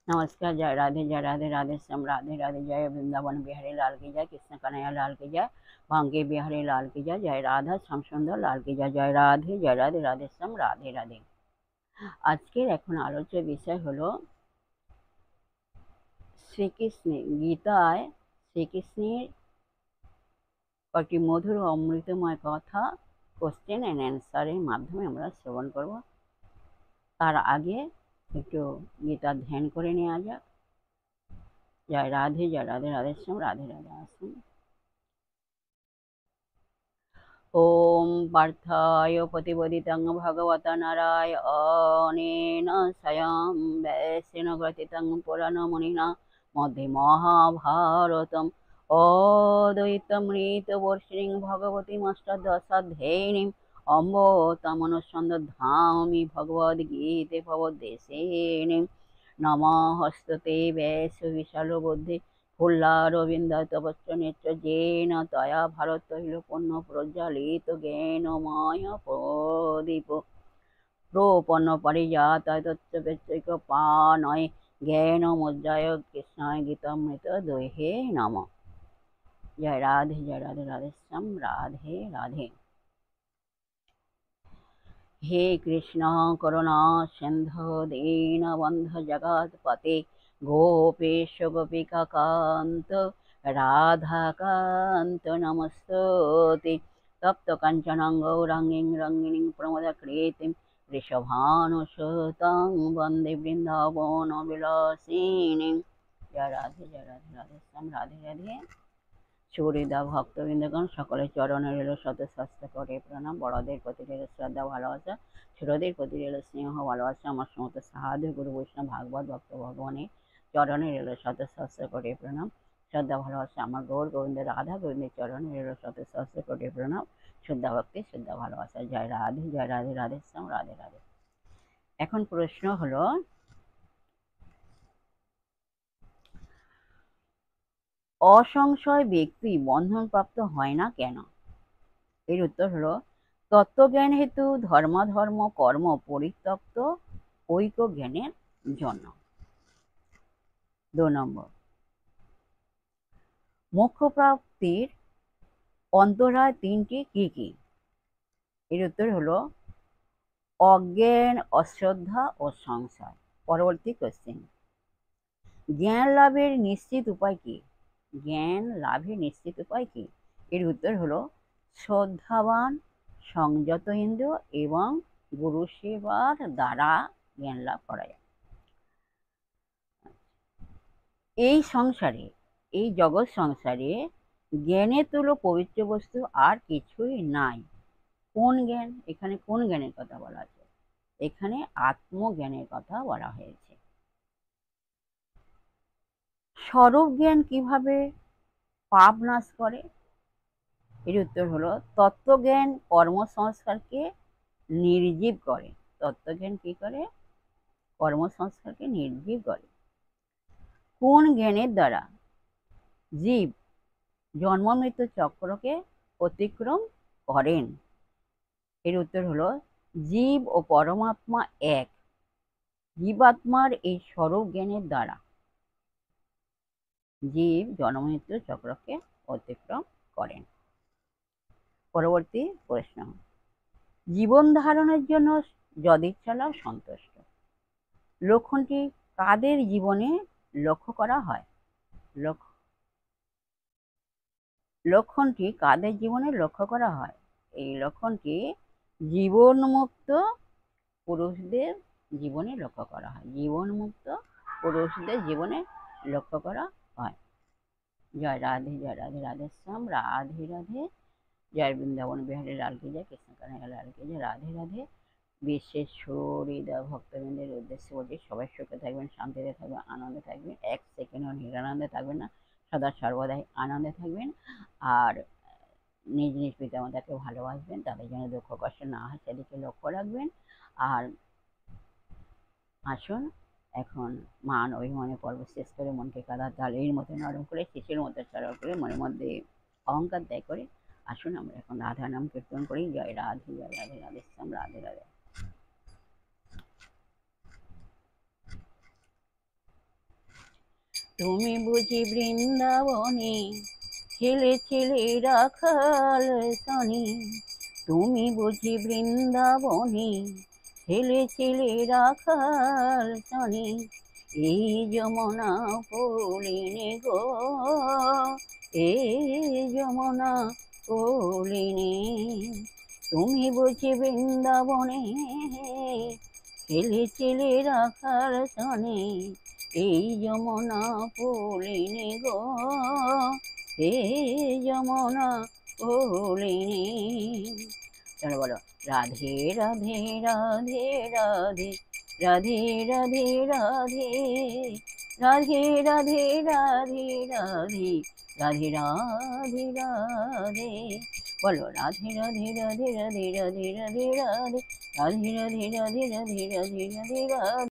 नमस्कार। जय राधे जय राधे, राधे श्याम राधे राधे। जय वृंदावन बिहारी लाल की जय, कृष्ण कन्हैया लाल की जय, भांगे बिहारी लाल की जय, जय राधा श्याम सुंदर लाल की जय। जय राधे जय राधे, राधे श्याम राधे राधे। আজকের এখন আলোচ্য বিষয় হলো শ্রীকৃষ্ণের গীতায় শ্রীকৃষ্ণের কয়েকটি মধুর ও অমৃতময় কথা কোশ্চেন অ্যান্ড অ্যান্সারের মাধ্যমে আমরা শ্রবণ করব। তার আগে একটু গীতার ধ্যান করে নেওয়া যাক। জয় রাধে জয় রাধে, রাধে শ্যাম রাধে রাধে। আসুন। ॐ पार्थाय प्रतिपदितं भगवता नारायणेन स्वयं वैश्येन ग्रथितं पुराणमुनिना मध्ये महाभारतम् अद्वैतमृतवर्षिणीं भगवतीमष्टादशाध्यायिनीम् अम्ब तमनुसन्धामि भगवद्गीते भवद्देशिनीं। नमस्ते वैश्यविशालबुद्धि फुल्लारविन्दातवच्च येन तया भारतैलपुण्य प्रज्वलित ज्ञानमय प्रदीप प्रोपन्न परिजाताय तत्त्ववेच्चैकपाणय ज्ञानमुज्जाय कृष्णाय गीतामृत दोहे नमः। जय राधे जय राधे, राधे श्याम राधे राधे। हे कृष्ण करुणा सिंधु दीनबन्धु जगत्पते गोपेश गोपिकान्त राधाकान्त नमस्तुते। तप्त काञ्चन गौराङ्गीं रङ्गिणीं प्रमदकृतिं वृषभानुसुतां वन्दे बृन्दावनविलासिनीं। जय राधे जय राधे, राधे श्याम राधे राधे। সুহৃদা ভক্তবৃন্দগণ, সকলের চরণে রইল শত শাস্ত্র করে প্রণাম। বড়দের প্রতি রইল শ্রদ্ধা ভালোবাসা, ছোটদের প্রতি রইল স্নেহ ভালোবাসা। আমার সমস্ত সাধু গুরু বৈষ্ণব ভাগবত ভক্ত ভগবানের চরণে রইল শত শাস্ত্র করে প্রণাম, শ্রদ্ধা ভালোবাসা। আমার গৌর গোবিন্দ রাধা গোবিন্দের চরণে রইল শত শাস্ত্র করে প্রণাম, শ্রদ্ধা ভক্তি শ্রদ্ধা ভালোবাসা। জয় রাধে জয় রাধে, রাধে শ্যাম রাধে রাধে। এখন প্রশ্ন হলো, অসংশয় ব্যক্তি বন্ধনপ্রাপ্ত হয় না কেন? এর উত্তর হলো, তত্ত্বজ্ঞান হেতু ধর্মাধর্ম কর্ম পরিত্যক্ত ঐক্য জ্ঞানের জন্য। 2 নম্বর, মোক্ষ প্রাপ্তির অন্তরায় 3টি কি কি? এর উত্তর হলো, অজ্ঞান, অশ্রদ্ধা ও সংশয়। পরবর্তী কোশ্চেন, জ্ঞান লাভের নিশ্চিত উপায় কি? জ্ঞান লাভের নিশ্চিত উপায় কি? এর উত্তর হলো, শ্রদ্ধাবান, সংযত ইন্দ্রিয় এবং গুরু সেবার দ্বারা জ্ঞান লাভ করা যায়। এই সংসারে, এই জগৎ সংসারে জ্ঞানের তুল্য পবিত্র বস্তু আর কিছুই নাই। কোন জ্ঞান? এখানে কোন জ্ঞানের কথা বলা আছে? এখানে আত্মজ্ঞানের কথা বলা হয়েছে। স্বরূপ জ্ঞান কিভাবে পাপ নাশ করে? এর উত্তর হলো, তত্ত্বজ্ঞান কর্মসংস্কারকে নির্জীব করে। তত্ত্বজ্ঞান কি করে? কর্মসংস্কারকে নির্জীব করে। কোন জ্ঞানের দ্বারা জীব জন্ম মৃত্যু চক্রকে অতিক্রম করেন? এর উত্তর হলো, জীব ও পরমাত্মা এক। জীবাত্মার এই স্বরূপ জ্ঞানের দ্বারা জীব জন্ম মৃত্যু চক্রকে অতিক্রম করেন। পরবর্তী প্রশ্ন, জীবন ধারণের জন্য যদিচ্ছা সন্তুষ্ট লক্ষণটি কাদের জীবনে লক্ষ্য করা হয়? লক্ষণটি কাদের জীবনে লক্ষ্য করা হয়? এই লক্ষণটি জীবনমুক্ত পুরুষদের জীবনে লক্ষ্য করা হয়। জীবনমুক্ত পুরুষদের জীবনে লক্ষ্য করা হয়। জয় রাধে জয় রাধে, রাধে শ্যাম রাধে রাধে। জয় বৃন্দাবন বিহারী লাল কি জয়, কৃষ্ণ কানাইয়া লাল কি জয়। রাধে রাধে। বিশেষ হৃদয় ভক্তবৃন্দের উদ্দেশ্যে বলছি, সবাই সুখে থাকবেন, শান্তিতে থাকবেন, আনন্দে থাকবেন, এক সেকেন্ডও নিরানন্দে থাকবেন না, সদা সর্বদাই আনন্দে থাকবেন। আর নিজ নিজ পিতামাতাকে ভালোবাসবেন, তাদের যেন দুঃখ কষ্ট না হয় সেদিকে লক্ষ্য রাখবেন। আর আসুন এখন মান অভিমানের পর্ব শেষ করে মনকে কাদার তালের মতো নরম করে শিশুর মতো সরল করে মনের মধ্যে অহংকার ত্যাগ করে আসুন আমরা এখন রাধা নাম কীর্তন করি। জয় রাধে জয় রাধে, রাধে শ্যাম রাধে রাধে। তুমি বুঝি বৃন্দাবনে খেলেছিলে রাখাল শনি, তুমি বুঝি বৃন্দাবনে খেলেছিলে রাখাল শনি, এই যমুনা পলিনে গো, এই যমুনা পলিনে। তুমি বুঝি বৃন্দাবনে খেলেছিলে রাখাল শনি, এই যমুনা পলিনে গো, এই যমুনা পলিনে। চলো বলো, রাধে রাধে রাধে রাধে, রাধে রাধে রাধে, রাধে রাধে রাধে রাধে, রাধে রাধে রাধে। বলো, রাধে রাধে রাধে রাধে রাধে রাধে রাধে, রাধে রাধে রাধে রাধে রাধে রাধে রাধে।